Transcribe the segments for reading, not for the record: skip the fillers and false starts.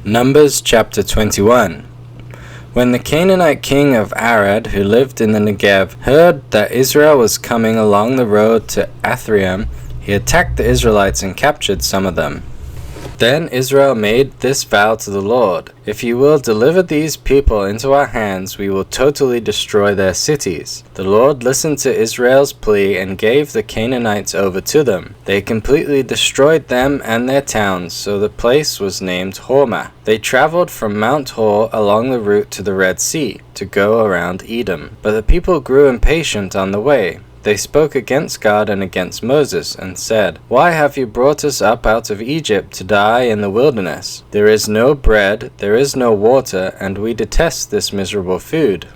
Numbers chapter 21. When the Canaanite king of Arad, who lived in the Negev, heard that Israel was coming along the road to Athraim, he attacked the Israelites and captured some of them. Then Israel made this vow to the Lord: "If you will deliver these people into our hands, we will totally destroy their cities." The Lord listened to Israel's plea and gave the Canaanites over to them. They completely destroyed them and their towns, so the place was named Hormah. They traveled from Mount Hor along the route to the Red Sea, to go around Edom. But the people grew impatient on the way. They spoke against God and against Moses, and said, "Why have you brought us up out of Egypt to die in the wilderness? There is no bread, there is no water, and we detest this miserable food."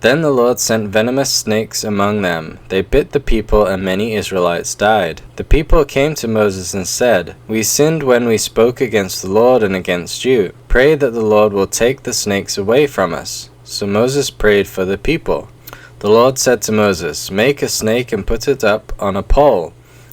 Then the Lord sent venomous snakes among them. They bit the people, and many Israelites died. The people came to Moses and said, "We sinned when we spoke against the Lord and against you. Pray that the Lord will take the snakes away from us." So Moses prayed for the people. The Lord said to Moses, "Make a snake and put it up on a pole.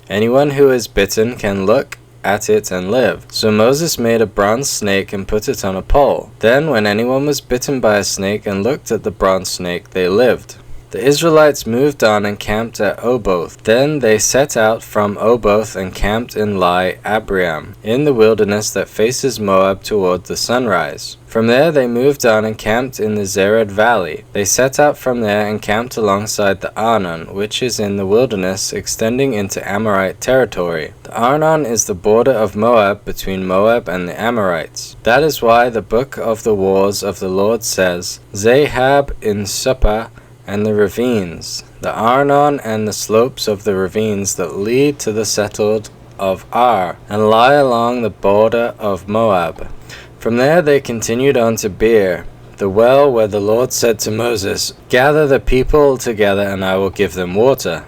Anyone who is bitten can look at it and live." So Moses made a bronze snake and put it on a pole. Then when anyone was bitten by a snake and looked at the bronze snake, they lived. The Israelites moved on and camped at Oboth. Then they set out from Oboth and camped in Abriam, in the wilderness that faces Moab toward the sunrise. From there they moved on and camped in the Zered Valley. They set out from there and camped alongside the Arnon, which is in the wilderness extending into Amorite territory. The Arnon is the border of Moab between Moab and the Amorites. That is why the book of the wars of the Lord says, "Zahab in Suppah and the ravines, the Arnon and the slopes of the ravines that lead to the settled of Ar, and lie along the border of Moab." From there they continued on to Beer, the well where the Lord said to Moses, "Gather the people together and I will give them water."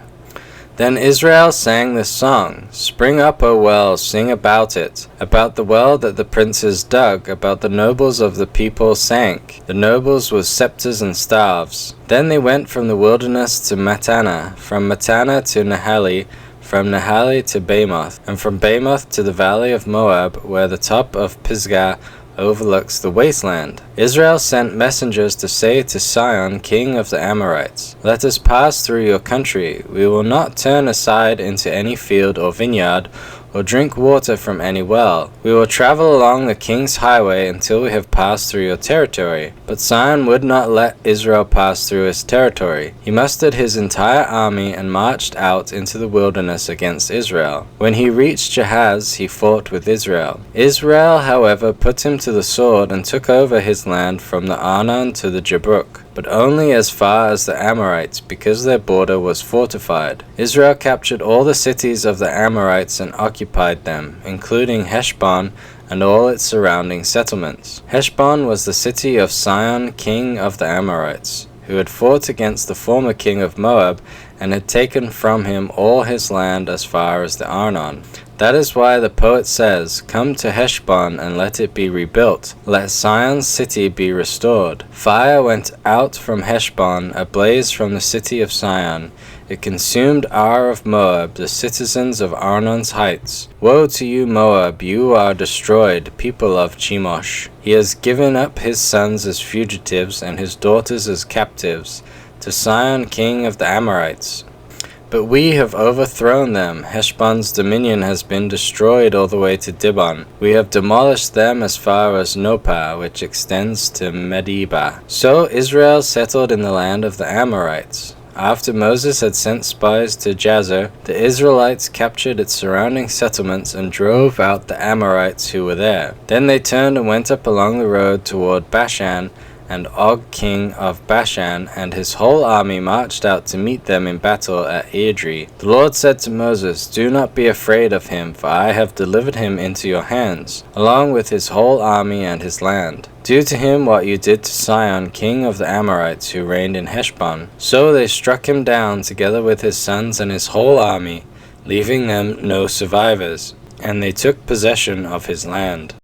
Then Israel sang this song: "Spring up, O well, sing about it, about the well that the princes dug, about the nobles of the people sank, the nobles with scepters and staves." Then they went from the wilderness to Mattanah, from Mattanah to Nahali, from Nahali to Bamoth, and from Bamoth to the valley of Moab, where the top of Pisgah overlooks the wasteland. Israel sent messengers to say to Sihon, king of the Amorites, "Let us pass through your country. We will not turn aside into any field or vineyard, or drink water from any well. We will travel along the king's highway until we have passed through your territory." But Sihon would not let Israel pass through his territory. He mustered his entire army and marched out into the wilderness against Israel. When he reached Jahaz, he fought with Israel. Israel, however, put him to the sword and took over his land from the Arnon to the Jabbok, but only as far as the Amorites, because their border was fortified. Israel captured all the cities of the Amorites and occupied them, including Heshbon and all its surrounding settlements. Heshbon was the city of Sihon, king of the Amorites, who had fought against the former king of Moab and had taken from him all his land as far as the Arnon. That is why the poet says, "Come to Heshbon and let it be rebuilt. Let Sihon's city be restored." Fire went out from Heshbon, a blaze from the city of Sihon. It consumed Ar of Moab, the citizens of Arnon's heights. Woe to you, Moab! You are destroyed, people of Chemosh. He has given up his sons as fugitives and his daughters as captives to Sihon, king of the Amorites. But we have overthrown them. Heshbon's dominion has been destroyed all the way to Dibon. We have demolished them as far as Nopah, which extends to Medeba. So Israel settled in the land of the Amorites. After Moses had sent spies to Jazer, the Israelites captured its surrounding settlements and drove out the Amorites who were there. Then they turned and went up along the road toward Bashan, and Og king of Bashan and his whole army marched out to meet them in battle at Edrei. The Lord said to Moses, "Do not be afraid of him, for I have delivered him into your hands, along with his whole army and his land. Do to him what you did to Sihon, king of the Amorites, who reigned in Heshbon." So they struck him down together with his sons and his whole army, leaving them no survivors, and they took possession of his land.